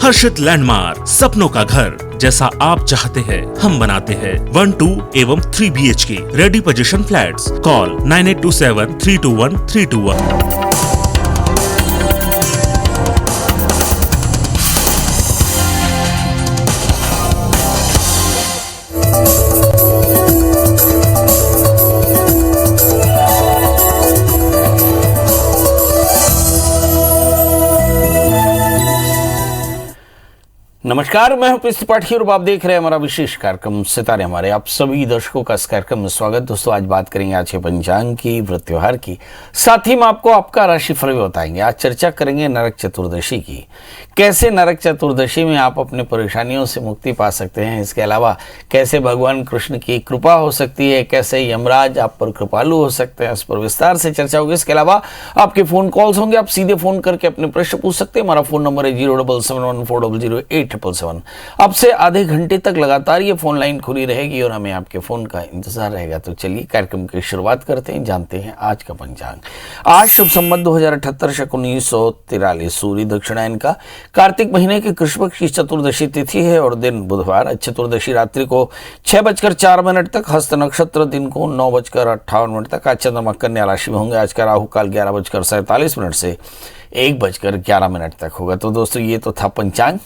हर्षित landmark, सपनों का घर जैसा आप चाहते हैं हम बनाते हैं। 1, 2 एवं 3 BHK ready position flats. Call 9827321321। नमस्कार, मैं हूं पीएस त्रिपाठी और आप देख रहे हैं हमारा विशेष कार्यक्रम सितारे हमारे। आप सभी दर्शकों का इस कार्यक्रम में स्वागत। दोस्तों, आज बात करेंगे आज के पंचांग की, व्रत त्योहार की, साथ ही में आपको आपका राशिफल भी बताएंगे। आज चर्चा करेंगे नरक चतुर्दशी की, कैसे नरक चतुर्दशी में आप अपने परेशानियों से मुक्ति पा सकते हैं। इसके अलावा कैसे भगवान कृष्ण की कृपा हो सकती है, कैसे यमराज आप पर कृपालु हो सकते हैं, इस पर विस्तार से चर्चा होगी। इसके अलावा आपके फोन कॉल्स होंगे, आप सीधे फोन करके अपने प्रश्न पूछ सकते हैं। हमारा फोन नंबर है 07714000877। आपसे आधे घंटे तक लगातार ये फोन लाइन खुली रहेगी और हमें आपके फोन का इंतजार रहेगा। तो चलिए कार्यक्रम की शुरुआत करते हैं, जानते हैं आज का पंचांग। आज शुभ संवत 2078 शक 1943 सूर्य दक्षिणायन का कार्तिक महीने की कृष्ण पक्ष की चतुर्दशी तिथि है और दिन बुधवार। चतुर्दशी रात्रि को 6:04 तक, हस्त नक्षत्र दिन को 9:58 तक। आज चंद्रमा कन्या राशि में होंगे। आज का राहु काल 11:47 से 1:11 तक होगा। तो दोस्तों, ये तो था पंचांग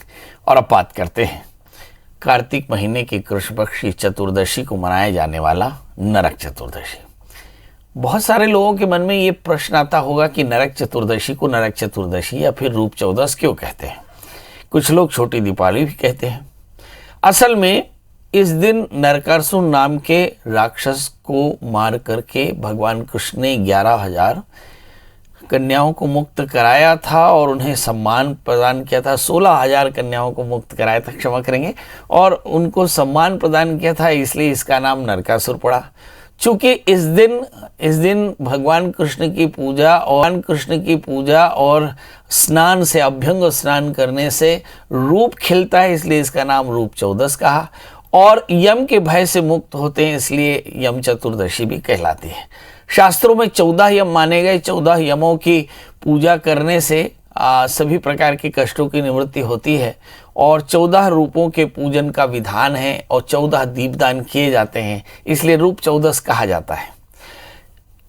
और अब बात करते हैं कार्तिक महीने की कृष्ण पक्ष की चतुर्दशी को मनाया जाने वाला नरक चतुर्दशी। बहुत सारे लोगों के मन में ये प्रश्न आता होगा कि नरक चतुर्दशी को नरक चतुर्दशी या फिर रूप चौदस क्यों कहते हैं। कुछ लोग छोटी दीपावली भी कहते हैं। असल में इस दिन नरकासुर नाम के राक्षस को मार करके भगवान कृष्ण ने 11,000 कन्याओं को मुक्त कराया था और उन्हें सम्मान प्रदान किया था। 16,000 कन्याओं को मुक्त कराया था, क्षमा करेंगे, और उनको सम्मान प्रदान किया था, इसलिए इसका नाम नरकासुर पड़ा। चूंकि इस दिन भगवान कृष्ण की पूजा और स्नान से, अभ्यंग स्नान करने से रूप खिलता है, इसलिए इसका नाम रूप चौदस कहा। और यम के भय से मुक्त होते हैं, इसलिए यम चतुर्दशी भी कहलाती है। शास्त्रों में 14 यम माने गए। 14 यमों की पूजा करने से सभी प्रकार के कष्टों की निवृत्ति होती है और 14 रूपों के पूजन का विधान है और 14 दीपदान किए जाते हैं, इसलिए रूप चौदस कहा जाता है।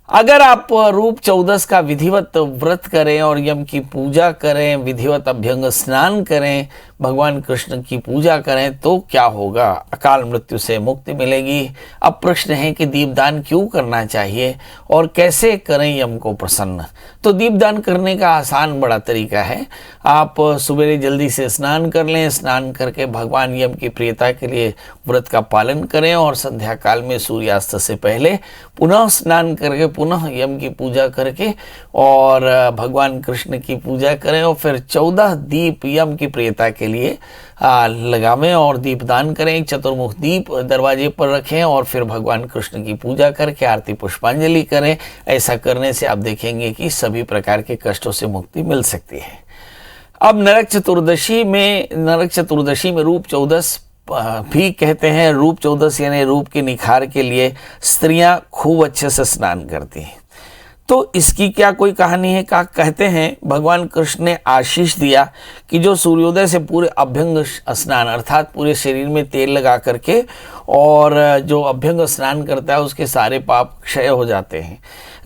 अगर आप रूप चौदस का विधिवत व्रत करें और यम की पूजा करें, विधिवत अभ्यंग स्नान करें, भगवान कृष्ण की पूजा करें, तो क्या होगा? अकाल मृत्यु से मुक्ति मिलेगी। अब प्रश्न है कि दीपदान क्यों करना चाहिए और कैसे करें यम को प्रसन्न। तो दीपदान करने का आसान बड़ा तरीका है। आप सुबह जल्दी से स्नान कर लें, स्नान करके भगवान यम की प्रियता के लिए व्रत का पालन करें और संध्या काल में सूर्यास्त से पहले पुनः स्नान करके पुनः यम की पूजा करके और भगवान कृष्ण की पूजा करें और फिर 14 दीप यम की प्रियता के लिए लगावें और दीपदान करें। एक चतुर्मुख दीप दरवाजे पर रखें और फिर भगवान कृष्ण की पूजा करके आरती पुष्पांजलि करें। ऐसा करने से आप देखेंगे कि सभी प्रकार के कष्टों से मुक्ति मिल सकती है। अब नरक चतुर्दशी में रूप चौदस भी कहते हैं। रूप चौदस यानी रूप के निखार के लिए स्त्रियां खूब अच्छे से स्नान करती हैं। तो इसकी क्या कोई कहानी है? कहते हैं भगवान कृष्ण ने आशीष दिया कि जो सूर्योदय से पूरे अभ्यंग स्नान अर्थात पूरे शरीर में तेल लगा करके और जो अभ्यंग स्नान करता है उसके सारे पाप क्षय हो जाते हैं।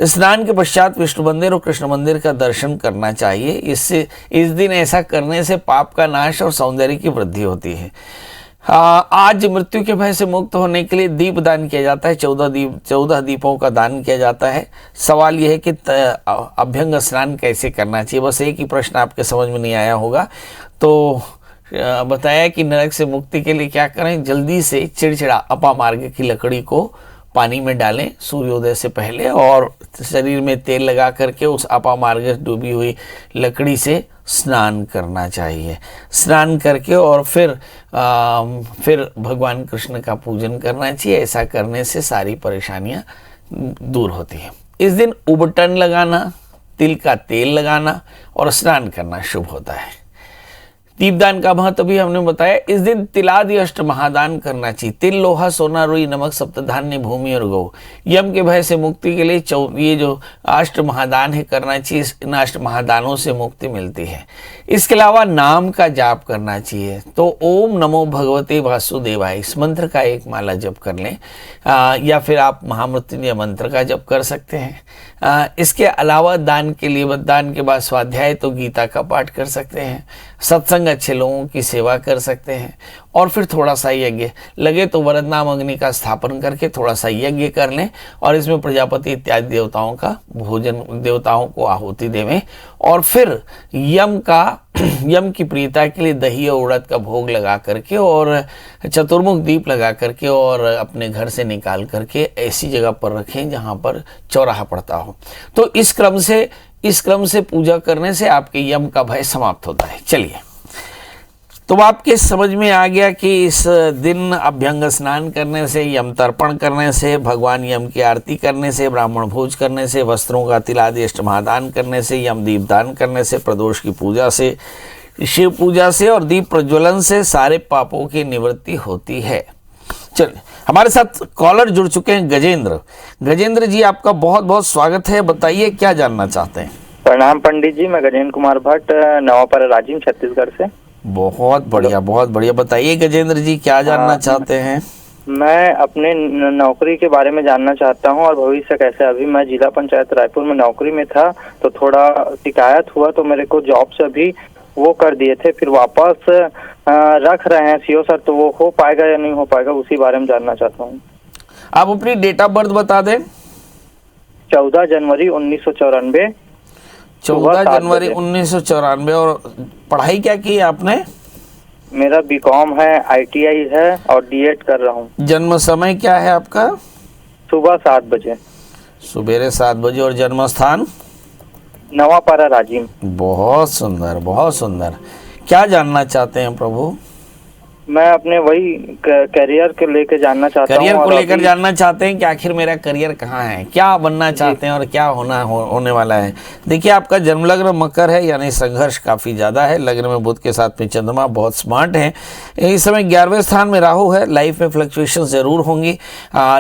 स्नान के पश्चात विष्णु मंदिर और कृष्ण मंदिर का दर्शन करना चाहिए। इससे इस दिन ऐसा करने से पाप का नाश और सौंदर्य की वृद्धि होती है। आज मृत्यु के भय से मुक्त होने के लिए दीप दान किया जाता है। 14 दीपों का दान किया जाता है। सवाल यह है कि अभ्यंग स्नान कैसे करना चाहिए। बस एक ही प्रश्न आपके समझ में नहीं आया होगा, तो बताया कि नरक से मुक्ति के लिए क्या करें। जल्दी से चिड़चिड़ा अपामार्ग की लकड़ी को पानी में डालें सूर्योदय से पहले और शरीर में तेल लगा करके उस अपामार्ग डूबी हुई लकड़ी से स्नान करना चाहिए। स्नान करके और फिर भगवान कृष्ण का पूजन करना चाहिए। ऐसा करने से सारी परेशानियां दूर होती हैं। इस दिन उबटन लगाना, तिल का तेल लगाना और स्नान करना शुभ होता है। दीपदान का महत्व भी हमने बताया। इस दिन तिलादि अष्ट महादान करना चाहिए। तिल, लोहा, सोना, रुई, नमक, सप्तधान्य, भूमि और गौ। यम के भय से मुक्ति के लिए ये जो अष्ट महादान है करना चाहिए। इन अष्ट महादानों से मुक्ति मिलती है। इसके अलावा नाम का जाप करना चाहिए। तो ओम नमो भगवते वासुदेवाय इस मंत्र का एक माला जप कर लें, या फिर आप महामृत्युंजय मंत्र का जप कर सकते हैं। इसके अलावा दान के लिए, दान के बाद स्वाध्याय तो गीता का पाठ कर सकते हैं, सत्संग, अच्छे लोगों की सेवा कर सकते हैं, और फिर थोड़ा सा यज्ञ लगे तो वरद नाम अग्नि का स्थापन करके थोड़ा सा यज्ञ कर लें, और इसमें प्रजापति इत्यादि देवताओं का भोजन, देवताओं को आहुति देवें, और फिर यम की प्रियता के लिए दही और उड़द का भोग लगा करके और चतुर्मुख दीप लगा करके और अपने घर से निकाल करके ऐसी जगह पर रखें जहां पर चौराहा पड़ता हो। तो इस क्रम से पूजा करने से आपके यम का भय समाप्त होता है। चलिए, तो आपके समझ में आ गया कि इस दिन अभ्यंग स्नान करने से, यम तर्पण करने से, भगवान यम की आरती करने से, ब्राह्मण भोज करने से, वस्त्रों का तिलादि अष्टमहादान करने से, यम दीपदान करने से, प्रदोष की पूजा से, शिव पूजा से और दीप प्रज्वलन से सारे पापों की निवृत्ति होती है। चलिए, हमारे साथ कॉलर जुड़ चुके हैं गजेंद्र जी, आपका बहुत बहुत स्वागत है। बताइए क्या जानना चाहते हैं। प्रणाम पंडित जी, मैं गजेंद्र कुमार भट्ट, नवापारा राजीव, छत्तीसगढ़ से। बहुत बढ़िया। बताइए गजेंद्र जी, क्या जानना चाहते हैं। मैं अपने नौकरी के बारे में जानना चाहता हूं और भविष्य कैसे। अभी मैं जिला पंचायत रायपुर में नौकरी में था, तो थोड़ा शिकायत हुआ तो मेरे को जॉब से भी वो कर दिए थे, फिर वापस रख रहे हैं सीओ सर, तो वो हो पाएगा या नहीं हो पाएगा, उसी बारे में जानना चाहता हूँ। आप अपनी डेट ऑफ बर्थ बता दें। 14 जनवरी 1994। 14 जनवरी 1994। और पढ़ाई क्या की है आपने। मेरा बीकॉम है, ITI है और D.Ed कर रहा हूँ। जन्म समय क्या है आपका। सुबह 7 बजे। सुबेरे 7 बजे। और जन्म स्थान नवापारा राजीव। बहुत सुंदर। क्या जानना चाहते हैं प्रभु। मैं अपने वही करियर को लेकर जानना चाहता हूँ। करियर को लेकर जानना चाहते हैं कि आखिर मेरा करियर कहाँ है, क्या बनना चाहते हैं और क्या होने वाला है। देखिए, आपका जन्म लग्न मकर है, यानी संघर्ष काफी ज्यादा है। लग्न में बुध के साथ में चंद्रमा, बहुत स्मार्ट है। इस समय 11वें स्थान में राहु है। लाइफ में फ्लक्चुएशन जरूर होंगी।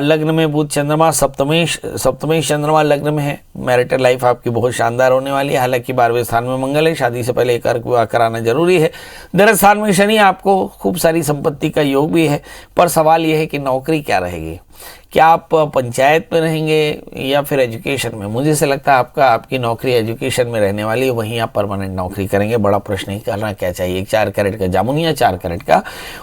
लग्न में बुध चंद्रमा, सप्तमी चंद्रमा लग्न में है। मैरिटल लाइफ आपकी बहुत शानदार होने वाली है। हालांकि 12वें स्थान में मंगल है, शादी से पहले एक विवाह कराना जरूरी है। 10वें स्थान में शनि, आपको खूब सारी संपत्ति का योग भी है। पर सवाल यह है कि नौकरी क्या रहेगी। क्या आप पंचायत में रहेंगे या फिर एजुकेशन में। मुझे से लगता है आपकी नौकरी एजुकेशन में रहने वाली है, वहीं आप परमानेंट नौकरी करेंगे। बड़ा प्रश्न ही करना क्या चाहिए। 4 कैरेट का जामुन या 4 कैरेट का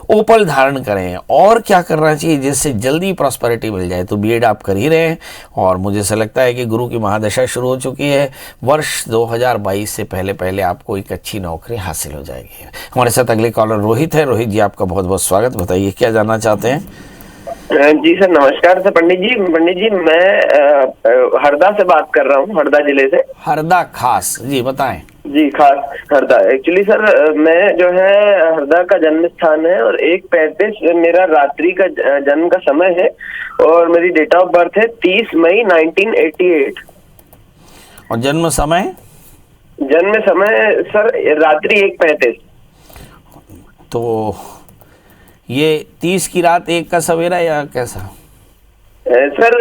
ओपल धारण करें। और क्या करना चाहिए जिससे जल्दी प्रॉस्पेरिटी मिल जाए। तो B.Ed आप कर ही रहे हैं और मुझे से लगता है कि गुरु की महादशा शुरू हो चुकी है। वर्ष 2022 से पहले आपको एक अच्छी नौकरी हासिल हो जाएगी। हमारे साथ अगले कॉलर रोहित है। रोहित जी, आपका बहुत बहुत स्वागत। बताइए क्या जानना चाहते हैं। जी सर, नमस्कार सर। पंडित जी मैं हरदा से बात कर रहा हूँ, हरदा जिले से। हरदा खास, जी बताएं। जी, खास हरदा। एक्चुअली सर, मैं जो है हरदा का जन्म स्थान है और 1:35 मेरा रात्रि का जन्म का समय है और मेरी डेट ऑफ बर्थ है 30 मई 1988। और जन्म समय सर रात्रि 1:35। तो ये 30 की रात 1 का सवेरा या कैसा सर।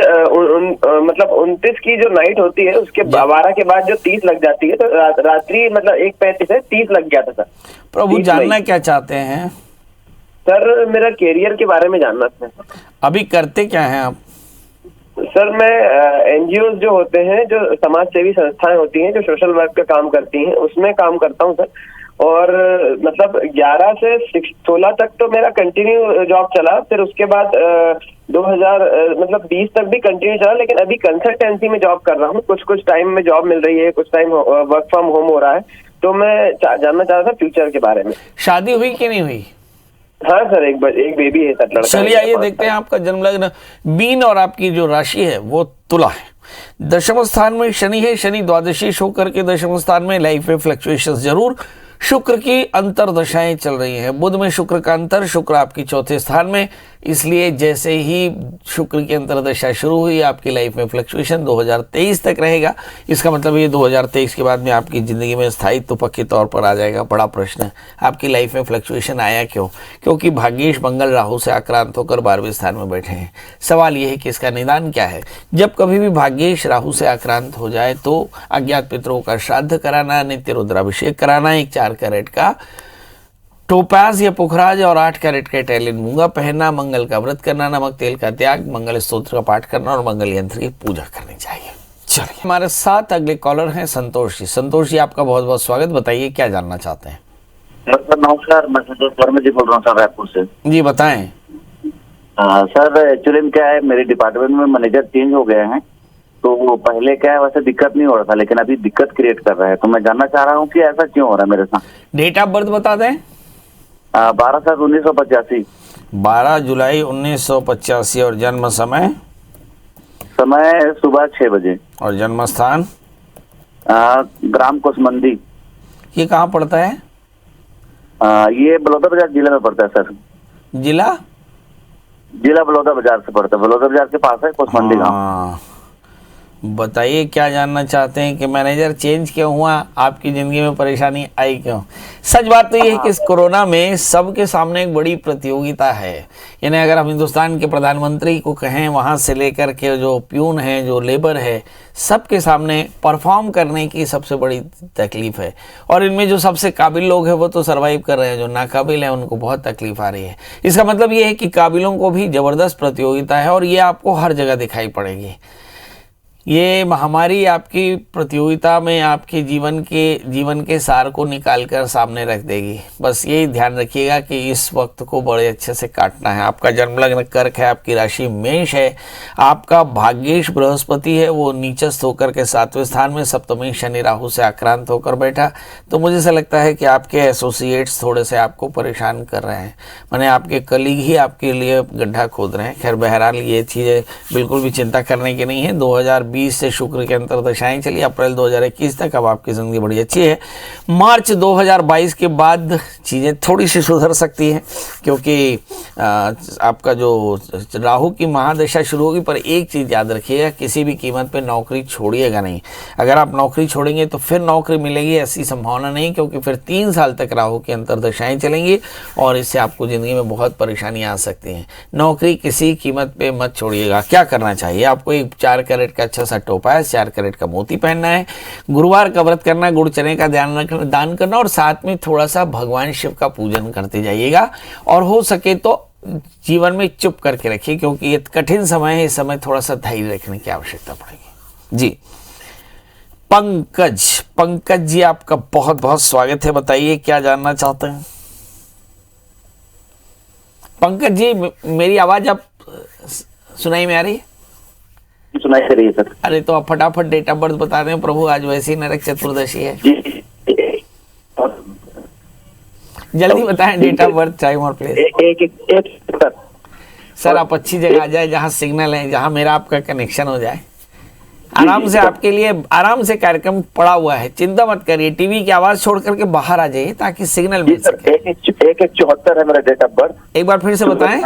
मतलब 29 की जो नाइट होती है उसके 12 के बाद जो 30 लग जाती है, तो रात्रि मतलब 1:35 है, 30 लग गया था सर। प्रभु जानना क्या चाहते हैं। सर मेरा कैरियर के बारे में जानना था। अभी करते क्या हैं आप। सर मैं NGOs जो होते हैं, जो समाज सेवी संस्थाएं होती हैं, जो सोशल वर्क का काम करती हैं, उसमें काम करता हूं सर। और मतलब 11 से 16 तक तो मेरा कंटिन्यू जॉब चला। फिर उसके बाद 2020 तक भी कंटिन्यू चला, लेकिन अभी कंसल्टेंसी में जॉब कर रहा हूँ। कुछ टाइम में जॉब मिल रही है, कुछ टाइम वर्क फ्रॉम होम हो रहा है। तो मैं जानना चाह रहा था फ्यूचर के बारे में। शादी हुई कि नहीं हुई। हाँ सर, एक बेबी है सर, लड़का। चलिए आइए देखते हैं आपका जन्म लग्न मीन और आपकी जो राशि है वो तुला है। दशम स्थान में शनि है। शनि द्वादशी शो करके दशम स्थान में। लाइफ में फ्लक्चुएशन जरूर। शुक्र की अंतर दशाएं चल रही हैं। बुध में शुक्र का अंतर। शुक्र आपकी 4थे स्थान में। इसलिए जैसे ही शुक्र की अंतर्दशा शुरू हुई आपकी लाइफ में फ्लक्चुएशन 2023 तक रहेगा। इसका मतलब ये 2023 के बाद में आपकी ज़िंदगी में स्थायित्व पक्के तौर पर आ जाएगा। बड़ा प्रश्न है, आपकी लाइफ में फ्लक्चुएशन आया क्यों? क्योंकि भाग्येश मंगल राहु से आक्रांत होकर 12वें स्थान में बैठे हैं। सवाल ये है कि इसका निदान क्या है? जब कभी भी भाग्येश राहु से आक्रांत हो जाए तो अज्ञात पितरों का श्राद्ध कराना, नित्य रुद्राभिषेक कराना, एक 4 कैरेट का टोपाज या पुखराज और 8 कैरेट का इटालियन मूंगा पहनना, मंगल का व्रत करना, नमक तेल का त्याग, मंगल स्तोत्र का पाठ करना और मंगल यंत्र की पूजा करनी चाहिए। चलिए, हमारे साथ अगले कॉलर हैं संतोष जी। संतोष जी, आपका बहुत बहुत स्वागत। बताइए क्या जानना चाहते हैं? सर नमस्कार, मैं संतोष वर्मा जी बोल रहा हूँ सर, रायपुर से। जी बताएं। सर एक्चुअली में क्या है, मेरे डिपार्टमेंट में मैनेजर चेंज हो गए हैं, तो पहले क्या है वैसे दिक्कत नहीं हो रहा था, लेकिन अभी दिक्कत क्रिएट कर रहा है। तो मैं जानना चाह रहा हूँ कि ऐसा क्यों हो रहा है मेरे साथ। डेट ऑफ बर्थ बता दें। 12/7/1985। 12 जुलाई 1985 और जन्म समय? समय सुबह 6 बजे। और जन्म स्थान? ग्राम कोसमंदी। ये कहाँ पड़ता है? ये बलौदाबाजार जिले में पड़ता है सर। जिला बलौदाबाजार से पड़ता है, बलौदाबाजार के पास है कोसमंदी गाँव। हाँ, बताइए क्या जानना चाहते हैं कि मैनेजर चेंज क्यों हुआ, आपकी ज़िंदगी में परेशानी आई क्यों? सच बात तो ये है कि इस कोरोना में सबके सामने एक बड़ी प्रतियोगिता है। यानी अगर हम हिंदुस्तान के प्रधानमंत्री को कहें, वहाँ से लेकर के जो प्यून है, जो लेबर है, सबके सामने परफॉर्म करने की सबसे बड़ी तकलीफ है। और इनमें जो सबसे काबिल लोग हैं वो तो सर्वाइव कर रहे हैं, जो नाकाबिल हैं उनको बहुत तकलीफ आ रही है। इसका मतलब ये है कि काबिलों को भी ज़बरदस्त प्रतियोगिता है और ये आपको हर जगह दिखाई पड़ेगी। ये महामारी आपकी प्रतियोगिता में आपके जीवन के सार को निकाल कर सामने रख देगी। बस यही ध्यान रखिएगा कि इस वक्त को बड़े अच्छे से काटना है। आपका जन्म लग्न कर्क है, आपकी राशि मेष है, आपका भाग्येश बृहस्पति है, वो नीचस्थ होकर के 7वें स्थान में, सप्तमी शनि राहु से आक्रांत होकर बैठा। तो मुझे ऐसा लगता है कि आपके एसोसिएट्स थोड़े से आपको परेशान कर रहे हैं, माने आपके कलीग ही आपके लिए गड्ढा खोद रहे हैं। खैर बहरहाल ये चीज़ें बिल्कुल भी चिंता करने की नहीं है। 2020 से शुक्र के अंतर्दशाएं चली, अप्रैल 2021 तक। अब आपकी ज़िंदगी बड़ी अच्छी है। मार्च 2022 के बाद चीज़ें थोड़ी सी सुधर सकती हैं, क्योंकि आपका जो राहु की महादशा शुरू होगी। पर एक चीज़ याद रखिएगा, किसी भी कीमत पे नौकरी छोड़िएगा नहीं। अगर आप नौकरी छोड़ेंगे तो फिर नौकरी मिलेगी ऐसी संभावना नहीं, क्योंकि फिर 3 साल तक राहु की अंतर्दशाएं चलेंगी और इससे आपको ज़िंदगी में बहुत परेशानियाँ आ सकती हैं। नौकरी किसी कीमत पे मत छोड़िएगा। क्या करना चाहिए आपको? एक 4 कैरेट का अच्छा सा टोपा है, 4 कैरेट का मोती पहनना है, गुरुवार का व्रत करना, गुड़ चने का दान करना और साथ में थोड़ा सा भगवान शिव का पूजन करते जाइएगा। और हो सके तो जीवन में चुप करके रखिए, क्योंकि ये कठिन समय है। इस समय थोड़ा सा धैर्य रखने की आवश्यकता पड़ेगी। जी पंकज जी, आपका बहुत बहुत स्वागत है। बताइए क्या जानना चाहते हैं? पंकज जी, मेरी आवाज आप सुनाई में आ रही है? सुनाई दे रही है सर। अरे तो आप फटाफट डेट ऑफ बर्थ बता दें प्रभु, आज वैसी नरक चतुर्दशी है। जल्दी बताएं डेट ऑफ बर्थ, टाइम और प्लेस। सर आप अच्छी जगह आ जाए जहां सिग्नल है, जहां मेरा आपका कनेक्शन हो जाए। आराम से, आपके लिए आराम से कार्यक्रम पड़ा हुआ है, चिंता मत करिए। टीवी की आवाज छोड़ करके बाहर आ जाइए ताकि सिग्नल मिल सके। 1174 है मेरा डेट ऑफ बर्थ। एक बार फिर से बताएं।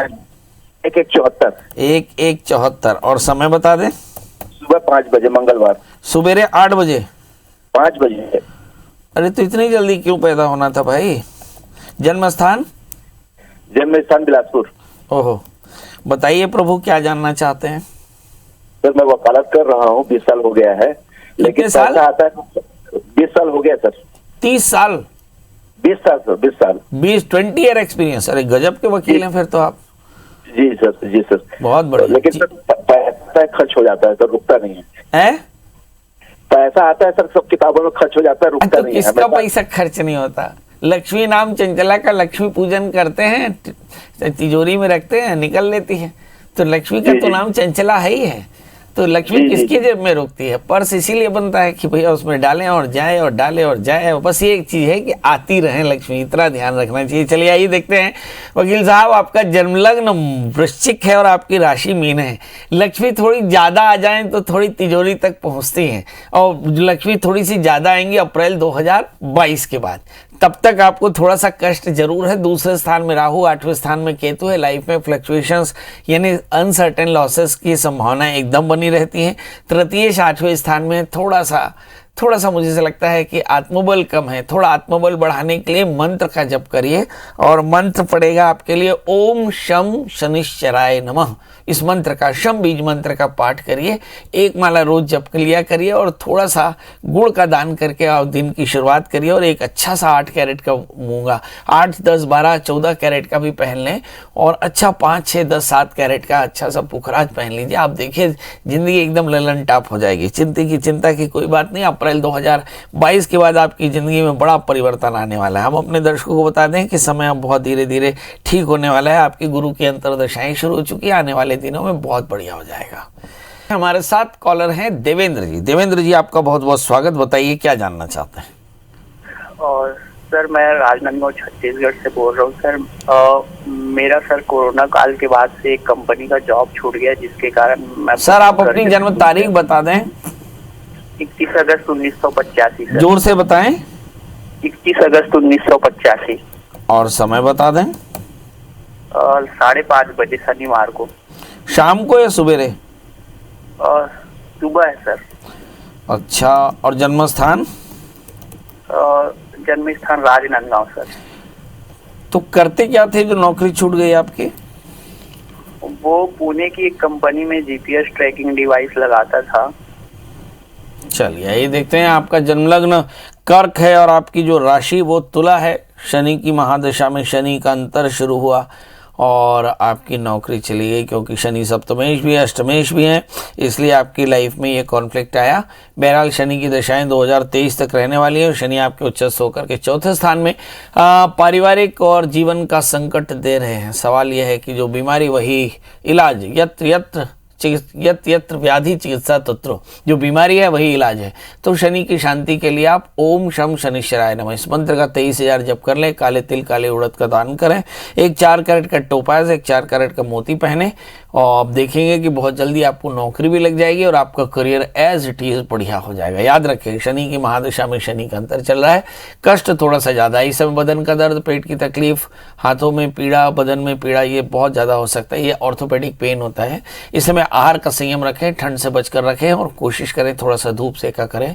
1174 और समय बता दें। सुबह 5 बजे, मंगलवार। सुबेरे 8 बजे? 5 बजे। अरे तो इतनी जल्दी क्यों पैदा होना था भाई? जन्म स्थान? जन्म स्थान बिलासपुर। ओहो, बताइए प्रभु क्या जानना चाहते हैं? सर मैं वकालत कर रहा हूँ, 20 साल हो गया है, लेकिन साल आता है 20 साल हो गया सर। 30 साल? 20 साल सर, 20 साल। 20 ईयर एक्सपीरियंस। अरे गजब के वकील हैं फिर तो आप। जी सर। बहुत बढ़िया। लेकिन सर पैसा खर्च हो जाता है सर, रुकता नहीं है। पैसा आता है सर, सब किताबों में खर्च हो जाता है, रुकता नहीं है। किसका पैसा खर्च नहीं होता? लक्ष्मी नाम चंचला का लक्ष्मी पूजन करते हैं, तिजोरी में रखते हैं, निकल लेती है। तो लक्ष्मी का तो नाम चंचला है ही है। तो लक्ष्मी जी, किसकी जी। जेब में रुकती है? पर्स इसीलिए बनता है कि भैया उसमें डालें और जाए और डालें और जाए। बस ये एक चीज है कि आती रहे लक्ष्मी, इतना ध्यान रखना चाहिए। चलिए आइए देखते हैं वकील साहब, आपका जन्म लग्न वृश्चिक है और आपकी राशि मीन है। लक्ष्मी थोड़ी ज्यादा आ जाए तो थोड़ी तिजोरी तक पहुंचती हैं, और लक्ष्मी थोड़ी सी ज्यादा आएंगी अप्रैल 2022 के बाद। तब तक आपको थोड़ा सा कष्ट जरूर है। दूसरे स्थान में राहु, 8वें स्थान में केतु है। लाइफ में फ्लक्चुएशंस यानी अनसर्टेन लॉसेस की संभावना एकदम बनी रहती है। तृतीय 8वें स्थान में थोड़ा सा मुझे से लगता है कि आत्मबल कम है। थोड़ा आत्मबल बढ़ाने के लिए मंत्र का जप करिए, और मंत्र पड़ेगा आपके लिए ओम शम शनिश्चराय नमः। इस मंत्र का, शम बीज मंत्र का पाठ करिए, 1 माला रोज जप लिया करिए, और थोड़ा सा गुड़ का दान करके आप दिन की शुरुआत करिए। और एक अच्छा सा 8 कैरेट का मूंगा, 8, 10, 12, 14 कैरेट का भी पहन लें, और अच्छा 5, 6, 10, 7 कैरेट का अच्छा सा पुखराज पहन लीजिए। आप देखिए जिंदगी एकदम ललन टाप हो जाएगी। चिंता की कोई बात नहीं। अप्रैल 2022 के बाद आपकी ज़िंदगी में बड़ा परिवर्तन आने वाला है। हम अपने दर्शकों को बता दें कि समय अब बहुत धीरे धीरे ठीक होने वाला है। आपकी गुरु की अंतर्दशाएं शुरू हो चुकी है, आने वाले दिनों में बहुत बढ़िया हो जाएगा। हमारे साथ कॉलर हैं देवेंद्र जी। देवेंद्र जी, आपका बहुत बहुत स्वागत। बताइए क्या जानना चाहते हैं। और सर मैं राजनांदगांव छत्तीसगढ़ से बोल रहा हूँ सर। मेरा सर कोरोना काल के बाद से एक कंपनी का जॉब छूट गया, जिसके कारण मैं सर आप अपनी जन्म तारीख बता दें। 21 अगस्त 1985 सर। जोर से बताएं। 21 अगस्त 1985 और समय बता दें। और 5:30 बजे शनिवार को। शाम को या सुबेरे? और सुबह है सर। अच्छा, और जन्म स्थान? जन्म स्थान राजनांदगांव सर। तो करते क्या थे जो नौकरी छूट गई आपकी? वो पुणे की एक कंपनी में जीपीएस ट्रैकिंग डिवाइस लगाता था। चलिए ये देखते हैं। आपका जन्म लग्न कर्क है और आपकी जो राशि वो तुला है। शनि की महादशा में शनि का अंतर शुरू हुआ और आपकी नौकरी चली गई, क्योंकि शनि सप्तमेश भी है, अष्टमेश भी है, इसलिए आपकी लाइफ में ये कॉन्फ्लिक्ट आया। बहरहाल शनि की दशाएं 2023 तक रहने वाली है। शनि आपके उच्चस्थ होकर के 4थे स्थान में पारिवारिक और जीवन का संकट दे रहे हैं। सवाल यह है कि जो बीमारी वही इलाज, यत्र यत्र व्याधि चिकित्सा तत्र, जो बीमारी है वही इलाज है। तो शनि की शांति के लिए आप ओम शम शनिश्चराय नमः इस मंत्र का 23,000 जप कर लें। काले तिल काले उड़द का दान करें। एक 4 कैरेट का टोपाज, एक 4 कैरेट का मोती पहने, और आप देखेंगे कि बहुत जल्दी आपको नौकरी भी लग जाएगी और आपका करियर एज इट इज बढ़िया हो जाएगा। याद रखें, शनि की महादशा में शनि का अंतर चल रहा है। कष्ट थोड़ा सा ज़्यादा है इस समय। बदन का दर्द, पेट की तकलीफ, हाथों में पीड़ा, बदन में पीड़ा, ये बहुत ज़्यादा हो सकता है। ये ऑर्थोपेडिक पेन होता है। इस समय आहार का संयम रखें, ठंड से बचकर रखें और कोशिश करें थोड़ा सा धूप सेका करें।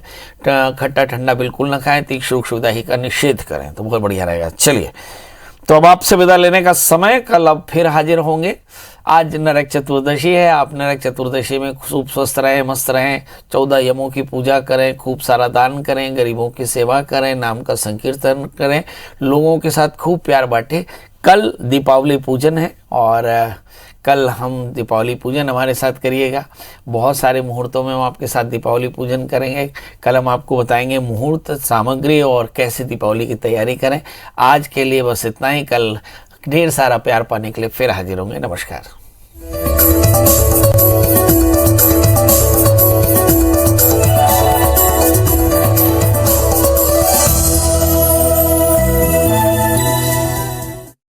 खट्टा ठंडा बिल्कुल न खाएं। तीक्ष्ण सुविधा का निषेध करें तो बहुत बढ़िया रहेगा। चलिए, तो अब आपसे विदा लेने का समय। कल अब फिर हाजिर होंगे। आज नरक चतुर्दशी है। आप नरक चतुर्दशी में खूब स्वस्थ रहें, मस्त रहें। 14 यमों की पूजा करें, खूब सारा दान करें, गरीबों की सेवा करें, नाम का संकीर्तन करें, लोगों के साथ खूब प्यार बांटें। कल दीपावली पूजन है और कल हम दीपावली पूजन हमारे साथ करिएगा। बहुत सारे मुहूर्तों में हम आपके साथ दीपावली पूजन करेंगे। कल हम आपको बताएंगे मुहूर्त, सामग्री और कैसे दीपावली की तैयारी करें। आज के लिए बस इतना ही। कल ढेर सारा प्यार पाने के लिए फिर हाजिर होंगे। नमस्कार।